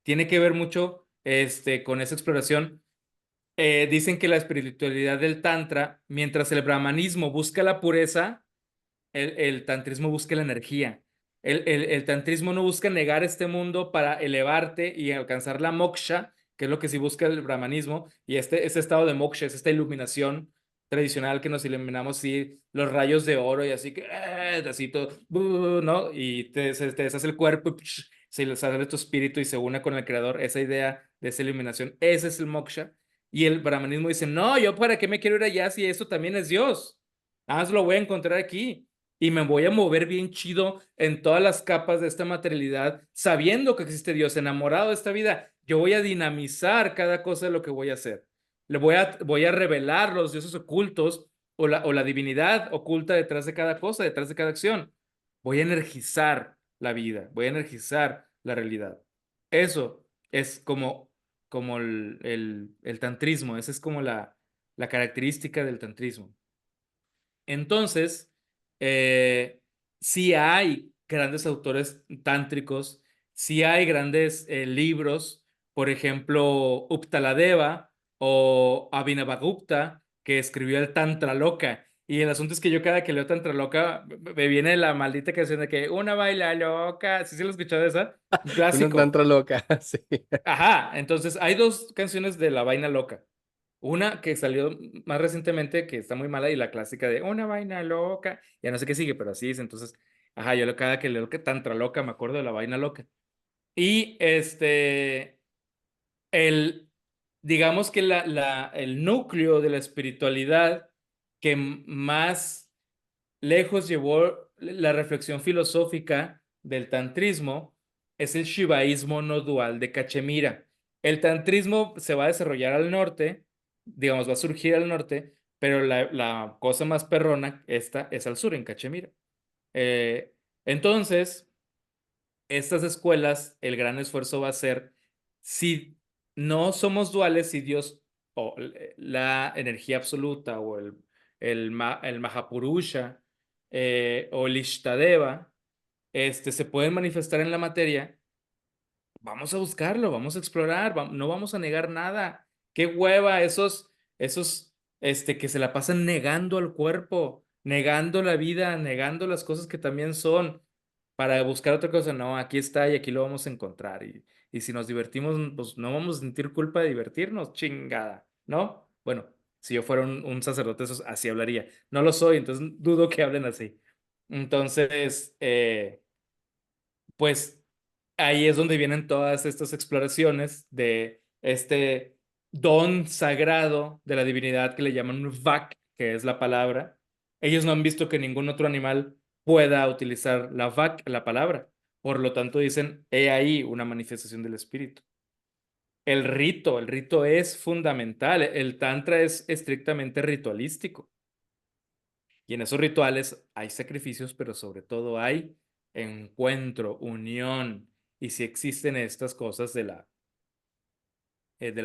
Tiene que ver mucho con esa exploración. Dicen que la espiritualidad del Tantra, mientras el brahmanismo busca la pureza, el tantrismo busca la energía. El tantrismo no busca negar este mundo para elevarte y alcanzar la moksha, que es lo que sí busca el brahmanismo, y este estado de moksha es esta iluminación tradicional que nos iluminamos así, los rayos de oro y así que, así todo, ¿no? Y te deshace el cuerpo y se le sale tu espíritu y se une con el creador, esa idea de esa iluminación, ese es el moksha. Y el brahmanismo dice, no, yo para qué me quiero ir allá si eso también es Dios. Nada más lo voy a encontrar aquí y me voy a mover bien chido en todas las capas de esta materialidad, sabiendo que existe Dios, enamorado de esta vida. Yo voy a dinamizar cada cosa de lo que voy a hacer. Voy a revelar los dioses ocultos o la divinidad oculta detrás de cada cosa, detrás de cada acción. Voy a energizar la vida, voy a energizar la realidad. Eso es como el tantrismo, esa es como la característica del tantrismo. Entonces, sí hay grandes autores tántricos, sí hay grandes libros, por ejemplo, Uptaladeva o Abhinavagupta, que escribió el Tantra Loca. Y el asunto es que yo cada que leo Tantra Loca, me viene la maldita canción de que una baila loca. ¿Sí se lo he escuchado esa? Un Una clásico. tantra loca, sí. Ajá, entonces hay dos canciones de La Vaina Loca. Una que salió más recientemente, que está muy mala, y la clásica de Una vaina loca. Ya no sé qué sigue, pero así es. Entonces, ajá, cada que leo que Tantra Loca me acuerdo de La Vaina Loca. Y el, digamos que el núcleo de la espiritualidad que más lejos llevó la reflexión filosófica del tantrismo es el shivaísmo no dual de Cachemira. El tantrismo se va a desarrollar al norte, digamos, va a surgir al norte, pero la cosa más perrona, esta, es al sur, en Cachemira. Eh, entonces, estas escuelas, el gran esfuerzo va a ser, si no somos duales, si Dios o la energía absoluta o el Mahapurusha o el Ishtadeva se pueden manifestar en la materia, vamos a buscarlo, vamos a explorar, no vamos a negar nada. Qué hueva esos que se la pasan negando al cuerpo, negando la vida, negando las cosas que también son, para buscar otra cosa. No, aquí está y aquí lo vamos a encontrar. Y si nos divertimos, pues no vamos a sentir culpa de divertirnos, chingada, ¿no? Bueno, si yo fuera un sacerdote, eso así hablaría. No lo soy, entonces dudo que hablen así. Entonces, pues ahí es donde vienen todas estas exploraciones de este don sagrado de la divinidad que le llaman Vak, que es la palabra. Ellos no han visto que ningún otro animal pueda utilizar la Vak, la palabra. Por lo tanto, dicen, he ahí una manifestación del espíritu. El rito es fundamental. El tantra es estrictamente ritualístico. Y en esos rituales hay sacrificios, pero sobre todo hay encuentro, unión. Y si existen estas cosas de la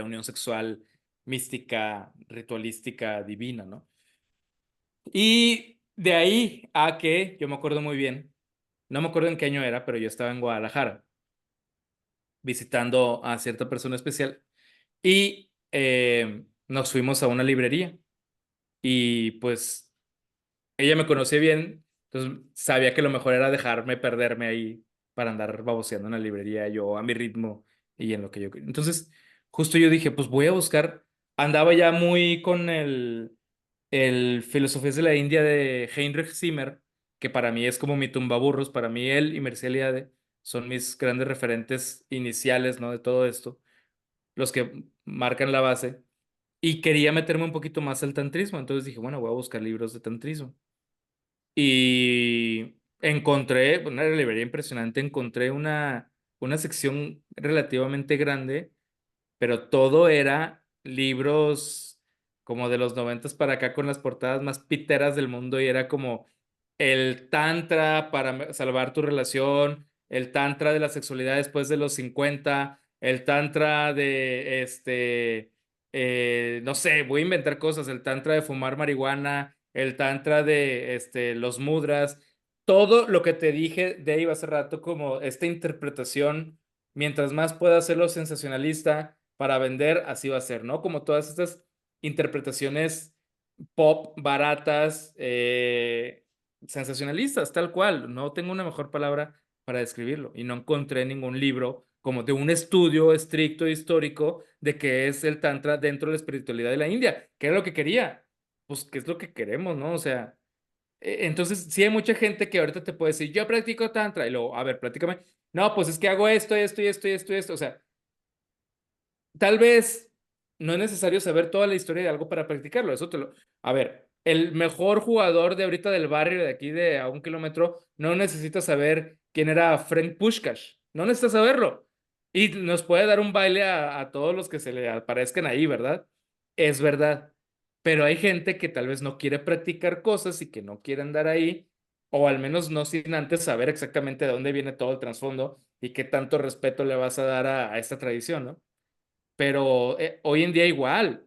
unión sexual mística, ritualística, divina, ¿no? Y de ahí a que yo me acuerdo muy bien, no me acuerdo en qué año era, pero yo estaba en Guadalajara visitando a cierta persona especial y nos fuimos a una librería y pues ella me conocía bien, entonces sabía que lo mejor era dejarme perderme ahí para andar baboseando en la librería yo a mi ritmo y en lo que yo quería. Entonces, justo yo dije, pues voy a buscar, andaba ya muy con el Filosofías de la India de Heinrich Zimmer, que para mí es como mi tumbaburros, para mí él y Mircea Eliade son mis grandes referentes iniciales, ¿no? De todo esto, los que marcan la base. Y quería meterme un poquito más al tantrismo, entonces dije, bueno, voy a buscar libros de tantrismo. Y encontré, una librería impresionante, encontré una sección relativamente grande, pero todo era libros como de los 90 para acá con las portadas más piteras del mundo y era como el tantra para salvar tu relación, el tantra de la sexualidad después de los 50, el tantra de no sé, voy a inventar cosas, el tantra de fumar marihuana, el tantra de los mudras, todo lo que te dije, Dave, hace rato, como esta interpretación, mientras más pueda hacerlo sensacionalista para vender, así va a ser, ¿no? Como todas estas interpretaciones pop baratas, sensacionalistas, tal cual. No tengo una mejor palabra para describirlo y no encontré ningún libro como de un estudio estricto histórico de qué es el tantra dentro de la espiritualidad de la India, que era lo que quería. Pues, ¿qué es lo que queremos, no? O sea, entonces sí hay mucha gente que ahorita te puede decir, yo practico tantra, y luego, a ver, platícame. No, pues es que hago esto, esto y esto y esto y esto. O sea, tal vez no es necesario saber toda la historia de algo para practicarlo. A ver, el mejor jugador de ahorita del barrio, de aquí de a 1 kilómetro, no necesita saber quién era Frank Puskás. No necesita saberlo. Y nos puede dar un baile a todos los que se le aparezcan ahí, ¿verdad? Es verdad. Pero hay gente que tal vez no quiere practicar cosas y que no quiere andar ahí, o al menos no sin antes saber exactamente de dónde viene todo el trasfondo y qué tanto respeto le vas a dar a esta tradición, ¿no? Pero hoy en día igual.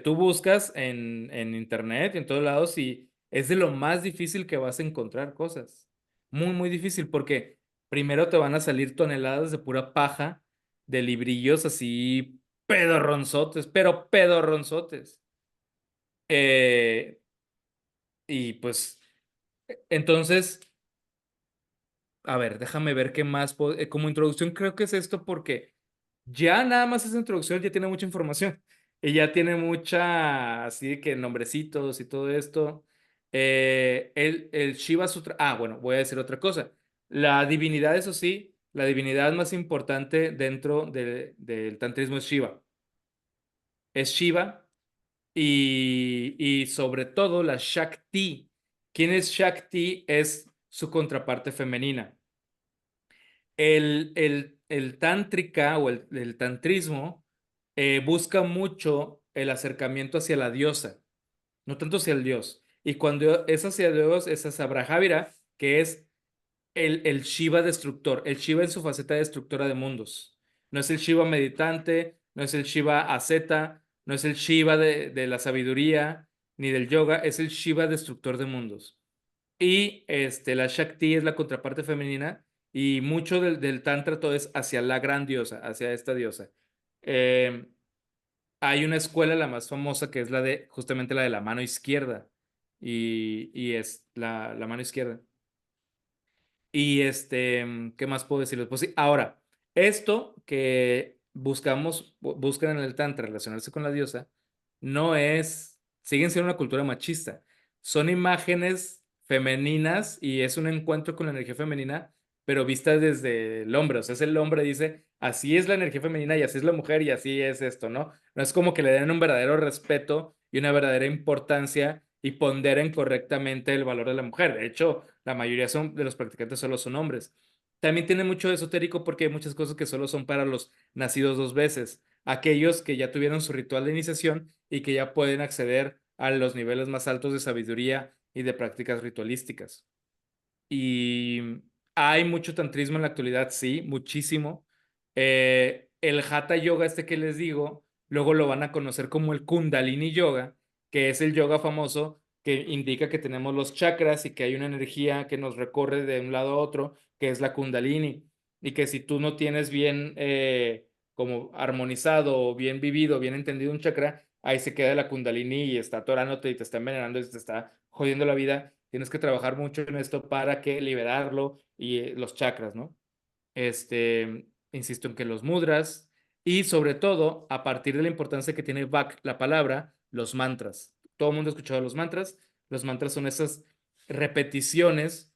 Tú buscas en internet y en todos lados y es de lo más difícil que vas a encontrar cosas. Muy, muy difícil porque primero te van a salir toneladas de pura paja, de librillos así pedorronzotes, pero pedorronzotes. Eh, y pues, entonces, a ver, déjame ver qué más. Como introducción creo que es esto porque ya nada más esa introducción ya tiene mucha información y ya tiene mucha, así de que nombrecitos y todo esto. El Shiva Sutra, bueno, voy a decir otra cosa. La divinidad, eso sí, la divinidad más importante dentro del tantrismo es Shiva. Es Shiva y sobre todo la Shakti. ¿Quién es Shakti? Es su contraparte femenina. El tántrica o el tantrismo busca mucho el acercamiento hacia la diosa, no tanto hacia el dios. Y cuando es hacia Dios, es hacia Brahmavira, que es el Shiva destructor, el Shiva en su faceta destructora de mundos. No es el Shiva meditante, no es el Shiva asceta, no es el Shiva de la sabiduría ni del yoga, es el Shiva destructor de mundos. Y la Shakti es la contraparte femenina y mucho del Tantra todo es hacia la gran diosa, hacia esta diosa. Eh, Hay una escuela, la más famosa, que es justamente la de la mano izquierda. Y es la mano izquierda. Y ¿qué más puedo decirles? Pues sí, ahora, esto que buscan en el Tantra relacionarse con la diosa, siguen siendo una cultura machista. Son imágenes femeninas y es un encuentro con la energía femenina, pero vista desde el hombre. O sea, es el hombre dice, así es la energía femenina y así es la mujer y así es esto, ¿no? No es como que le den un verdadero respeto y una verdadera importancia y ponderen correctamente el valor de la mujer. De hecho, la mayoría de los practicantes solo son hombres. También tiene mucho de esotérico porque hay muchas cosas que solo son para los nacidos dos veces, aquellos que ya tuvieron su ritual de iniciación y que ya pueden acceder a los niveles más altos de sabiduría y de prácticas ritualísticas. Y hay mucho tantrismo en la actualidad, sí, muchísimo. El Hatha Yoga, que les digo, luego lo van a conocer como el Kundalini Yoga, que es el yoga famoso que indica que tenemos los chakras y que hay una energía que nos recorre de un lado a otro, que es la Kundalini. Y que si tú no tienes bien como armonizado o bien vivido, bien entendido un chakra, ahí se queda la Kundalini y está atorándote y te está envenenando y te está jodiendo la vida. Tienes que trabajar mucho en esto para que liberarlo y los chakras, ¿no? Insisto en que los mudras y sobre todo, a partir de la importancia que tiene Vak, la palabra, los mantras. Todo el mundo ha escuchado los mantras. Los mantras son esas repeticiones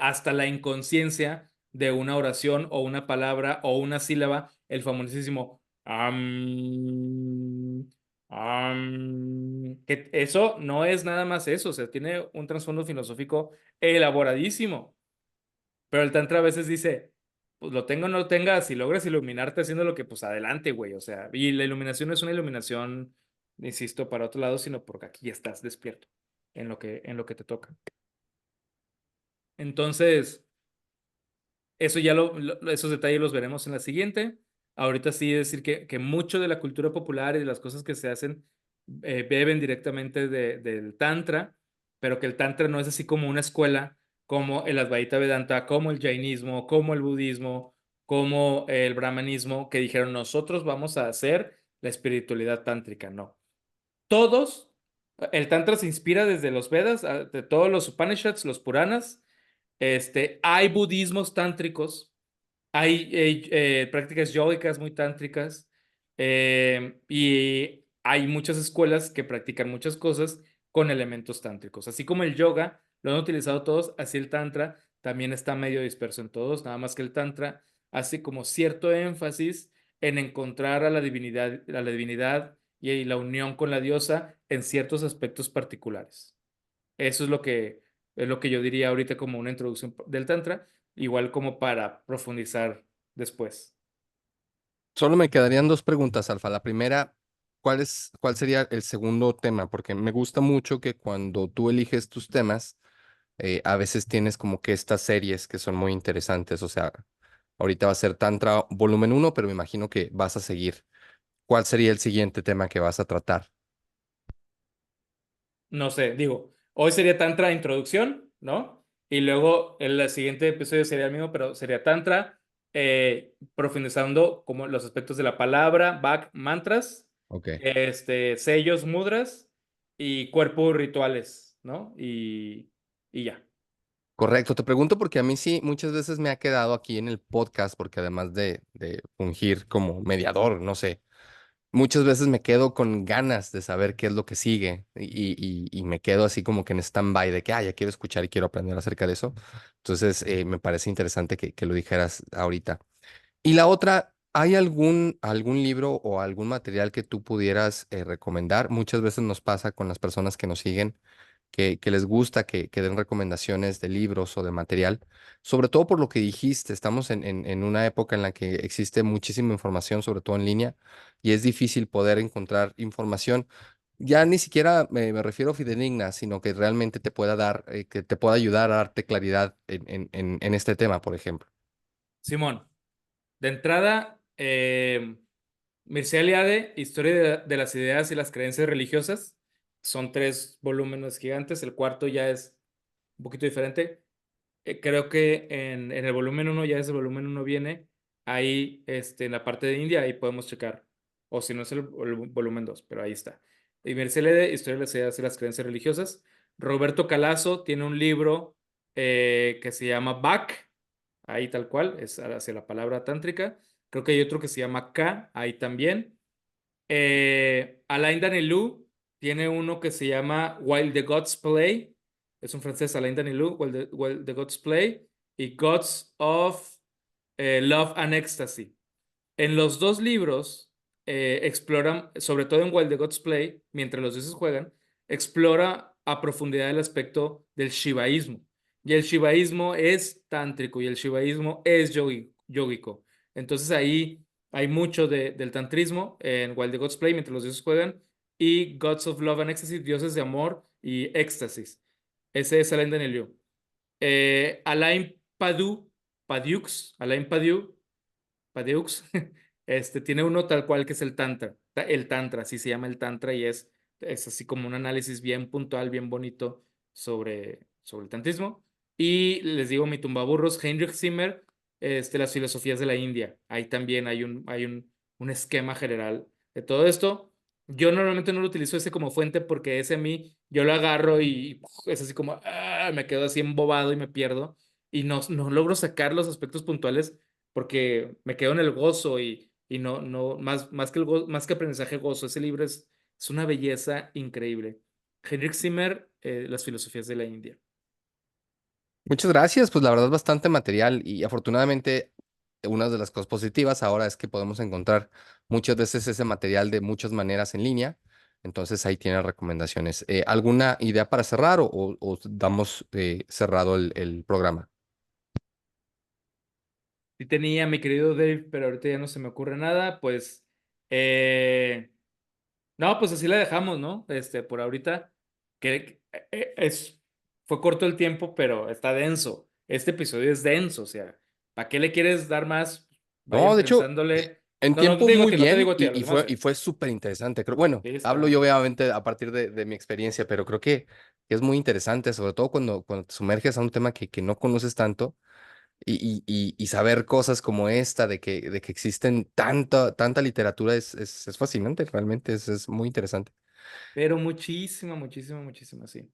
hasta la inconsciencia de una oración o una palabra o una sílaba, el famosísimo que eso no es nada más eso, o sea, tiene un trasfondo filosófico elaboradísimo, pero el tantra a veces dice, pues lo tengo o no lo tengas, si logras iluminarte haciendo lo que, pues adelante, güey, o sea, y la iluminación no es una iluminación, insisto, para otro lado, sino porque aquí estás despierto en lo que te toca. Entonces, eso ya esos detalles los veremos en la siguiente. Ahorita sí decir que mucho de la cultura popular y de las cosas que se hacen beben directamente del Tantra, pero que el Tantra no es así como una escuela, como el Advaita Vedanta, como el Jainismo, como el budismo, como el brahmanismo, que dijeron nosotros vamos a hacer la espiritualidad tántrica. No. Todos, el Tantra se inspira desde los Vedas, de todos los Upanishads, los Puranas. Hay budismos tántricos, hay prácticas yógicas muy tántricas y hay muchas escuelas que practican muchas cosas con elementos tántricos. Así como el yoga lo han utilizado todos, así el tantra también está medio disperso en todos, nada más que el tantra hace como cierto énfasis en encontrar a la divinidad y la unión con la diosa en ciertos aspectos particulares. Eso es lo que yo diría ahorita como una introducción del Tantra, igual como para profundizar después. Solo me quedarían dos preguntas, Alfa. La primera, cuál sería el segundo tema? Porque me gusta mucho que cuando tú eliges tus temas, a veces tienes como que estas series que son muy interesantes. O sea, ahorita va a ser Tantra volumen uno, pero me imagino que vas a seguir. ¿Cuál sería el siguiente tema que vas a tratar? No sé, digo, hoy sería Tantra introducción, ¿no? Y luego el siguiente episodio sería el mismo, pero sería Tantra, profundizando como los aspectos de la palabra, Bach, mantras, Ok. sellos, mudras y cuerpos rituales, ¿no? Y ya. Correcto, te pregunto porque a mí sí muchas veces me ha quedado aquí en el podcast, porque además de fungir como mediador, no sé, muchas veces me quedo con ganas de saber qué es lo que sigue y me quedo así como que en stand-by de que, ya quiero escuchar y quiero aprender acerca de eso. Entonces, me parece interesante que lo dijeras ahorita. Y la otra, ¿hay algún libro o algún material que tú pudieras recomendar? Muchas veces nos pasa con las personas que nos siguen que les gusta que den recomendaciones de libros o de material, sobre todo por lo que dijiste, estamos en una época en la que existe muchísima información, sobre todo en línea, y es difícil poder encontrar información. Ya ni siquiera me refiero a fidedigna, sino que realmente te pueda dar, que te pueda ayudar a darte claridad en este tema, por ejemplo. Simón, de entrada, Mircea Eliade, Historia de las ideas y las creencias religiosas. Son tres volúmenes gigantes. El cuarto ya es un poquito diferente. Creo que en el volumen uno ya desde el volumen uno viene ahí en la parte de India, ahí podemos checar. O si no es el volumen 2 pero ahí está. Y Mircea Eliade, Historia de las ideas y las creencias religiosas. Roberto Calazo tiene un libro que se llama Bach, ahí tal cual, es hacia la palabra tántrica. Creo que hay otro que se llama K, ahí también. Alain Danilou tiene uno que se llama While the Gods Play. Es un francés, Alain Danilou, While the Gods Play. Y Gods of Love and Ecstasy. En los dos libros exploran, sobre todo en While the Gods Play, mientras los dioses juegan, explora a profundidad el aspecto del shivaísmo. Y el shivaísmo es tántrico y el shivaísmo es yógico. Entonces ahí hay mucho del tantrismo en While the Gods Play, mientras los dioses juegan, y Gods of Love and Ecstasy, dioses de amor y éxtasis. Ese es Alain Danelieu. Alain Padiux, Alain Padiou Padeux, tiene uno tal cual que es el Tantra, así se llama el Tantra y es así como un análisis bien puntual, bien bonito sobre el tantrismo. Y les digo, mi tumbaburros, Heinrich Zimmer, las filosofías de la India. Ahí también hay un esquema general de todo esto. Yo normalmente no lo utilizo ese como fuente porque ese a mí, yo lo agarro y es así como, me quedo así embobado y me pierdo y no logro sacar los aspectos puntuales porque me quedo en el gozo y no, más que aprendizaje, gozo. Ese libro es una belleza increíble. Henrik Zimmer, Las filosofías de la India. Muchas gracias, pues la verdad bastante material y afortunadamente una de las cosas positivas ahora es que podemos encontrar muchas veces ese material de muchas maneras en línea, entonces ahí tiene recomendaciones. ¿Alguna idea para cerrar o damos cerrado el programa? Sí tenía, mi querido Dave, pero ahorita ya no se me ocurre nada, pues, no, pues así la dejamos, ¿no? Por ahorita, que fue corto el tiempo, pero está denso. Este episodio es denso, o sea, ¿para qué le quieres dar más? No, Vayan de hecho, pensándole. en No, no tiempo te digo a muy ti, no te bien digo a ti, a los y demás, fue, y ¿eh? fue súper interesante. Bueno, Sí, hablo yo está. obviamente a partir de mi experiencia, pero creo que es muy interesante, sobre todo cuando te sumerges a un tema que no conoces tanto y saber cosas como esta, de que existen tanta literatura, es fascinante, realmente es muy interesante. Pero muchísima, muchísima, muchísima, sí.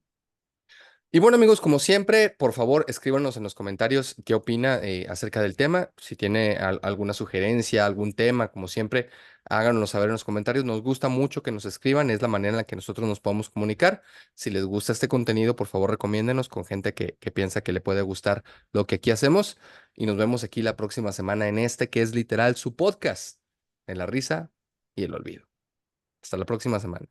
Y bueno, amigos, como siempre, por favor, escríbanos en los comentarios qué opina acerca del tema. Si tiene alguna sugerencia, algún tema, como siempre, háganoslo saber en los comentarios. Nos gusta mucho que nos escriban, es la manera en la que nosotros nos podemos comunicar. Si les gusta este contenido, por favor, recomiéndenos con gente que piensa que le puede gustar lo que aquí hacemos. Y nos vemos aquí la próxima semana en este, que es literal su podcast, en la risa y el olvido. Hasta la próxima semana.